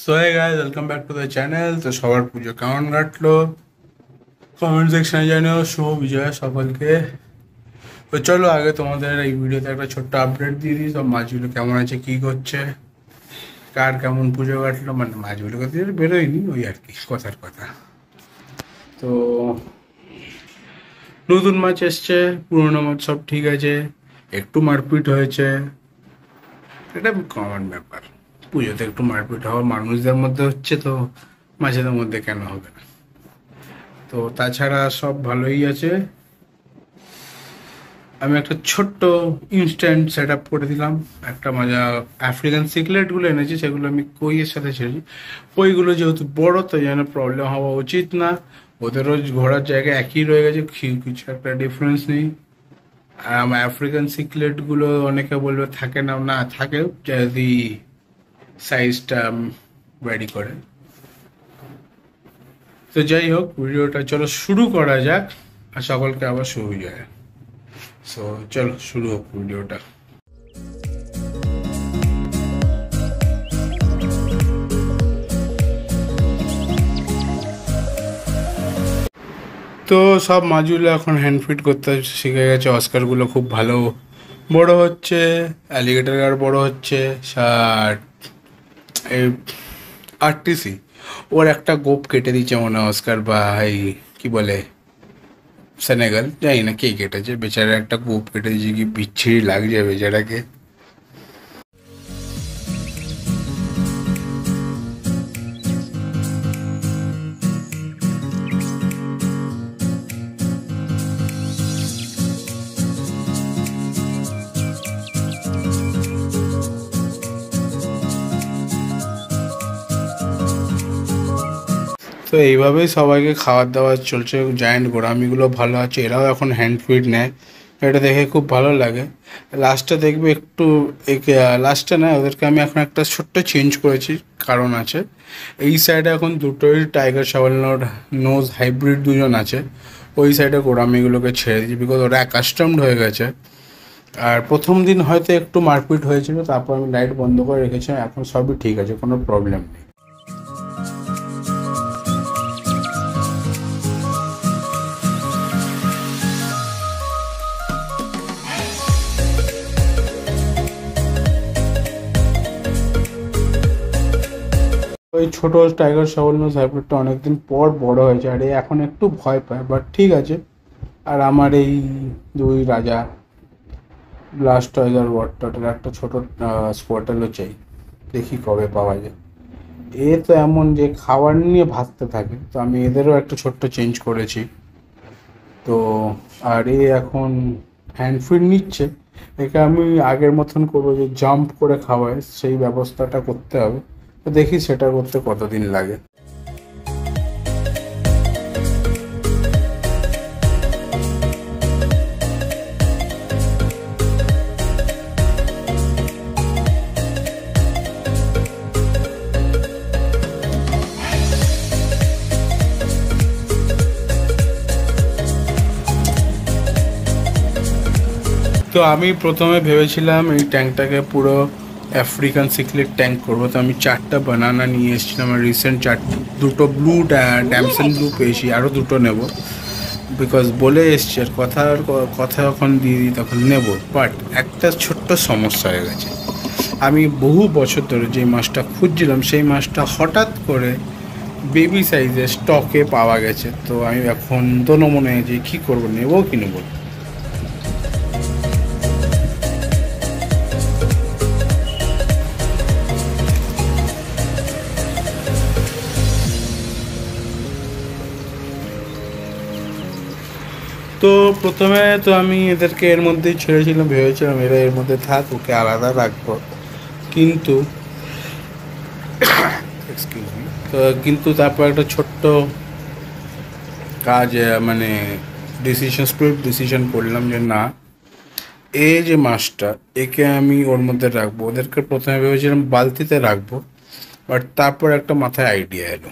So hey guys, welcome back to the channel. তো সবার পুজো কেমন কাটলো কমেন্ট সেকশনে জানিও। শুভ বিজয় সকলকে। তো চলো আগে তোমাদের এই ভিডিওতে একটা ছোট্ট আপডেট দিয়ে দিই, সব মাছগুলো কেমন আছে, কি করছে, কার কেমন পুজো কাটলো। মানে মাছগুলো কথা বেরোয়নি, ওই আর কি, কথার কথা। তো নতুন মাছ এসছে, পুরোনো মাছ সব ঠিক আছে, একটু মারপিট হয়েছে, এটা কমন ব্যাপার। পুজোতে একটু মারপিট হওয়া মানুষদের মধ্যে হচ্ছে, তো মাছেদের মধ্যে কেন হবে না। তো তাছাড়া সব ভালোই আছে। আমি একটা ছোট্ট ইনস্ট্যান্ট সেট আপ করে দিলাম। একটা মজা আফ্রিকান সিকলেটগুলো এনেছি, সেগুলো আমি কইয়ের সাথে ছেড়েছি। কইগুলো যেহেতু বড়, তাই যেন প্রবলেম হওয়া উচিত না। ওদেরও ঘোরার জায়গা একই রয়ে গেছে, কিছু একটা ডিফারেন্স নেই। আর আমার আফ্রিকান সিকলেটগুলো অনেকে বলবে থাকে না, না থাকে যদি সাইজটা ভ্যারি করে। তো যাই হোক, ভিডিওটা চলো শুরু করা যাক। আর সকলকে আবার শুভ যায়। সো চলো শুরু হোক ভিডিওটা। তো সব মাছগুলো এখন হ্যান্ড ফিট করতে শিখে গেছে। অস্কারগুলো খুব ভালো বড় হচ্ছে, অ্যালিগেটর আর বড় হচ্ছে। আর এই আরটিসি ওর একটা গোপ কেটে দিচ্ছে মনে হয়, অস্কার বা এই কি বলে সেনেগাল, জানি না কে কেটেছে। বেচারা একটা গোপ কেটে দিয়েছে, কি বিচ্ছিরি লাগছে বেচারাকে। তো এইভাবেই সবাইকে খাবার দাবার চলছে। জায়ান্ট গোড়ামিগুলো ভালো আছে, এরাও এখন হ্যান্ড ফিড নেয়, এটা দেখে খুব ভালো লাগে। লাস্টে দেখবে একটু লাস্টে না, ওদেরকে আমি এখন একটা ছোট্ট চেঞ্জ করেছি, কারণ আছে। এই সাইডে এখন দুটোই টাইগার শাওয়াল নোজ হাইব্রিড দুজন আছে। ওই সাইডে গোড়ামিগুলোকে ছেড়ে দিয়েছি, বিকজ ওরা অ্যাকাস্টমড হয়ে গেছে। আর প্রথম দিন হয়তো একটু মারপিট হয়েছিল, তারপর আমি লাইট বন্ধ করে রেখেছিলাম, এখন সবই ঠিক আছে, কোনো প্রবলেম নেই। ওই ছোট টাইগার শাওল নোজ হাইব্রিডটা অনেকদিন পর বড় হয়েছে, আর এখন একটু ভয় পায়, বাট ঠিক আছে। আর আমার এই দুই রাজা ব্লাস্ট টাইগার ওয়াটারের একটা ছোট স্পটেলও চাই, দেখি কবে পাওয়া যায়। এ তো এমন যে খাবার নিয়ে ভাসতে থাকে, তো আমি এদেরও একটা ছোট্ট চেঞ্জ করেছি। তো আর এ এখন হ্যান্ড ফিড নিচ্ছে। একে আমি আগের মতন করবো, যে জাম্প করে খাওয়ায় সেই ব্যবস্থাটা করতে হবে। তো দেখি সেটা করতে কতদিন লাগে। তো আমি প্রথমে ভেবেছিলাম এই ট্যাঙ্কটাকে পুরো আফ্রিকান সিকলেট ট্যাঙ্ক করবো। তো আমি 4টা বানানা নিয়ে এসেছিলাম, আমার রিসেন্ট দুটো ব্লু ড্যামসন ব্লু পেয়েছি, আরও দুটো নেব, বিকজ বলে এসছি। আর কথা যখন দিয়ে দিই তখন নেব। বাট একটা ছোট্ট সমস্যা হয়ে গেছে। আমি বহু বছর ধরে যে মাছটা খুঁজছিলাম, সেই মাছটা হঠাৎ করে বেবি সাইজের স্টকে পাওয়া গেছে। তো আমি এখন দোনো মনে হয় যে কী করবো, নেবো কি নেবো। তো প্রথমে তো আমি এদেরকে এর মধ্যেই ছেড়েছিলাম, ভেবেছিলাম এরা এর মধ্যে থাক, ওকে আলাদা রাখবো। কিন্তু এক্সকিউজ মি, তো কিন্তু তারপর একটা ছোট্ট কাজ, মানে স্পিড ডিসিশন করলাম যে না, এই যে মাছটা, একে আমি ওর মধ্যে রাখবো। ওদেরকে প্রথমে ভেবেছিলাম বালতিতে রাখবো, বাট তারপর একটা মাথায় আইডিয়া এলো।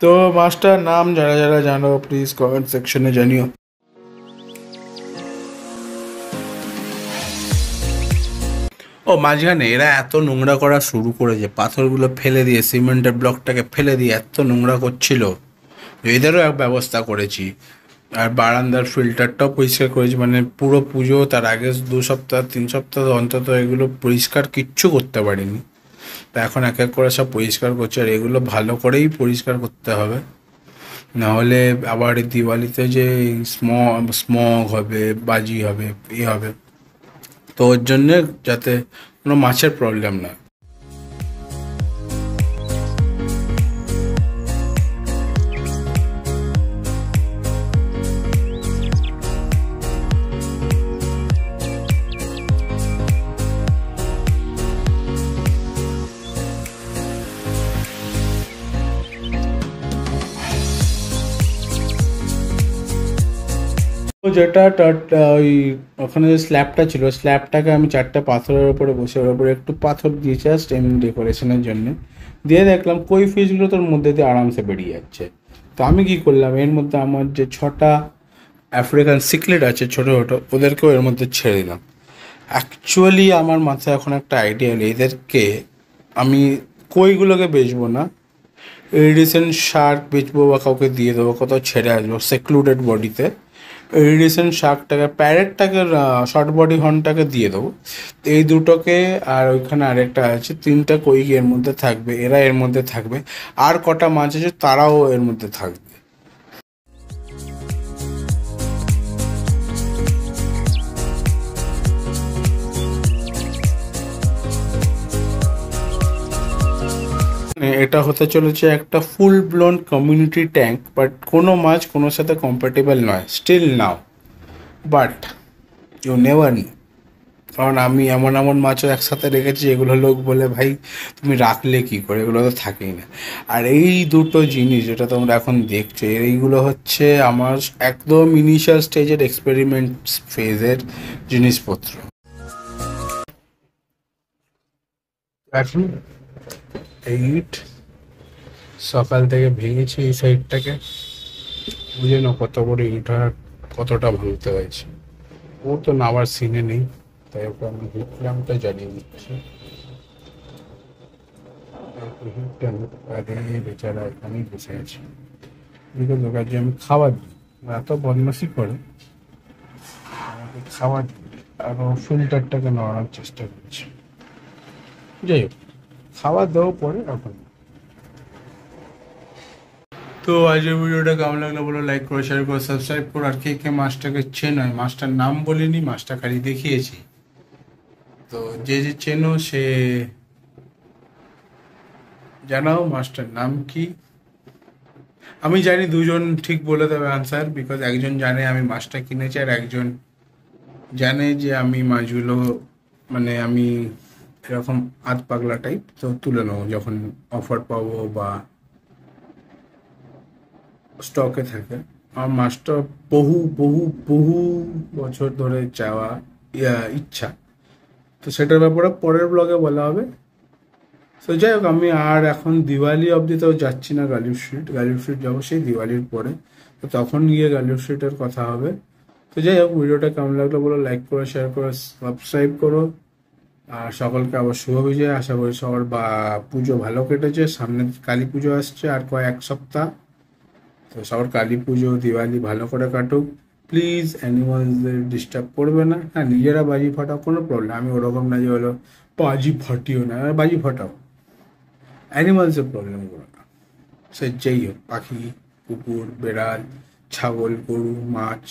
তো মাছটার নাম যারা যারা জানো প্লিজ কমেন্ট সেকশনে জানিও। ও মাঝখানে এরা এত নোংরা করা শুরু করেছে, পাথরগুলো ফেলে দিয়ে সিমেন্টের ব্লকটাকে ফেলে দিয়ে এত নোংরা করছিল, এদেরও এক ব্যবস্থা করেছি। আর বারান্দার ফিল্টারটাও পরিষ্কার করেছি, মানে পুরো পুজো তার আগে 2 সপ্তাহ 3 সপ্তাহ অন্তত এগুলো পরিষ্কার কিচ্ছু করতে পারিনি। তো এখন এক এক করে সব পরিষ্কার করছে, আর এগুলো ভালো করেই পরিষ্কার করতে হবে, নাহলে আবার এই দিওয়ালিতে যে স্মগ হবে, বাজি হবে, হবে। তো ওর জন্যে যাতে কোনো মাছের প্রবলেম না। যেটা ওই ওখানে যে স্ল্যাবটা ছিল, স্ল্যাবটাকে আমি 4টে পাথরের উপরে বসে ওর উপরে একটু পাথর দিয়েছি জাস্ট এমনি ডেকোরেশনের জন্য, দিয়ে দেখলাম কই ফিশগুলো তোর মধ্যে দিয়ে আরামসে বেরিয়ে যাচ্ছে। তো আমি কি করলাম, এর মধ্যে আমার যে 6টা আফ্রিকান সিকলেট আছে ছোটো ছোটো, ওদেরকেও এর মধ্যে ছেড়ে দিলাম। অ্যাকচুয়ালি আমার মাথায় এখন একটা আইডিয়া এলো, এদেরকে আমি কইগুলোকে বেচবো না, ইরিডিসেন্ট শার্ক বেচবো বা কাউকে দিয়ে দেবো, কোথাও ছেড়ে আসবো সেক্লুডেড বডিতে। ইরিডিসেন্ট শার্কটাকে, প্যারেটটাকে, শর্ট বডি হর্নটাকে দিয়ে দেবো, এই দুটোকে। আর ওইখানে আরেকটা আছে, 3টা কই এর মধ্যে থাকবে, এরা এর মধ্যে থাকবে, আর কটা মাছ আছে তারাও এর মধ্যে থাকবে। এটা হতে চলেছে একটা full blown community tank, but কোনো মাছ কোনোর সাথে কম্প্যাটেবল নয় still now, but you never know. কারণ আমি এমন এমন মাছও একসাথে রেখেছি এগুলো লোক বলে ভাই তুমি রাখলে কী করে, এগুলো তো থাকেই না। আর এই দুটো জিনিস যেটা তোমরা এখন দেখছো, এইগুলো হচ্ছে আমার একদম ইনিশিয়াল স্টেজের এক্সপেরিমেন্ট ফেজের জিনিসপত্র। এখন এইট সকাল থেকে ভেঙেছি এই সাইডটাকে, বুঝে না কত বড় ইটা কতটা ভাঙতে হয়েছে। ও তো নামার সিনে নেই, তাই ওকে আমি হিটল্যাম্পটা জ্বালিয়ে দিচ্ছি। বেচারা এখানেই বসে আছে, বিকজ ওকে যে আমি খাবার দিই, এত বদমাসি করে আমাকে খাবার দিই, আর ও ফিল্টারটাকে নড়ানোর চেষ্টা করছে। যাই হোক, খাবার দেওয়া পরে এখন। তো আজকের ভিডিওটা কেমন লাগলো বলো, লাইক করো, শেয়ার করো, সাবস্ক্রাইব করো। আর কে কে মাছটাকে চেনো, মাছটার নাম বলিনি, মাছটা খালি দেখিয়েছি। তো যে যে চেনো সে জানাও মাছটার নাম কি। আমি জানি দুজন ঠিক বলে দেবে আনসার, বিকজ একজন জানে আমি মাছটা কিনেছি, আর একজন জানে যে আমি মাছগুলো, মানে আমি এরকম আধ পাগলা টাইপ, তো তুলে নেবো যখন অফার পাবো বা স্টকে থাকে। আমার মাছটা বহু বহু বহু বছর ধরে চাওয়া ইচ্ছা, তো সেটার ব্যাপারে পরের ব্লগে বলা হবে। তো যাই হোক, আমি আর এখন দিওয়ালি অবধিতেও যাচ্ছি না গালিব স্ট্রিট, গালিব স্ট্রিট যাবো সেই দিওয়ালির পরে, তো তখন গিয়ে গালিব স্ট্রিটের কথা হবে। তো যাই হোক, ভিডিওটা কেমন লাগলো বলো, লাইক করো, শেয়ার করো, সাবস্ক্রাইব করো। আর সকলকে আবার শুভ বিজয়, আশা করি সবার বা পুজো ভালো কেটেছে। সামনে কালী পুজো আসছে আর কয়েক সপ্তাহ, তো সবার কালী পুজো দিওয়ালি ভালো করে কাটুক। প্লিজ অ্যানিমালসদের ডিস্টার্ব করবে না। হ্যাঁ, নিজেরা বাজি ফাটাও, কোনো প্রবলেম, আমি ওরকম না যে হলো বাজি ফাটিও না, বাজি ফাটাও, অ্যানিমালসের প্রবলেম করো না। সে যেই হোক, পাখি, কুকুর, বেড়াল, ছাগল, গরু, মাছ,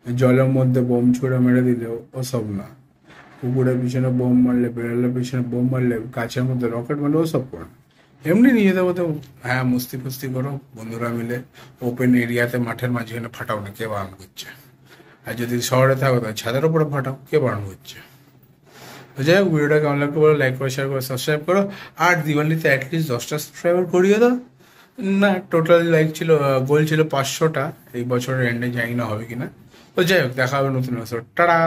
জলের মধ্যে বোম ছুঁড়ে মেরে দিলেও ওসব না। কুকুরের পিছনে বোম মারলে, বেড়ালের পিছনে বোম মারলে, গাছের মধ্যে রকেট মারলে ওসব করো না। এমনি নিজেদের মধ্যে হ্যাঁ মস্তি ফস্তি করো বন্ধুরা মিলে, ওপেন এরিয়াতে মাঠের মাঝখানে ফাটাও না, কে বারণ করছে? আর যদি শহরে থাকো তাহলে ছাদের উপরে ফাটাও, কে বারণ করছে? তো যাই হোক, ভিডিওটা কেমন লাগবে বলো, লাইক করো, শেয়ার করো, সাবস্ক্রাইব করো। আর দিওয়ালিতে অ্যাটলিস্ট 10টা সাবস্ক্রাইবার করিয়ে দাও না। টোটাল লাইক ছিল, গোল ছিল 500টা, এই বছরের এন্ডে জানি না হবে কিনা। তো যাই হোক, দেখা হবে নতুন বছর। টাটা।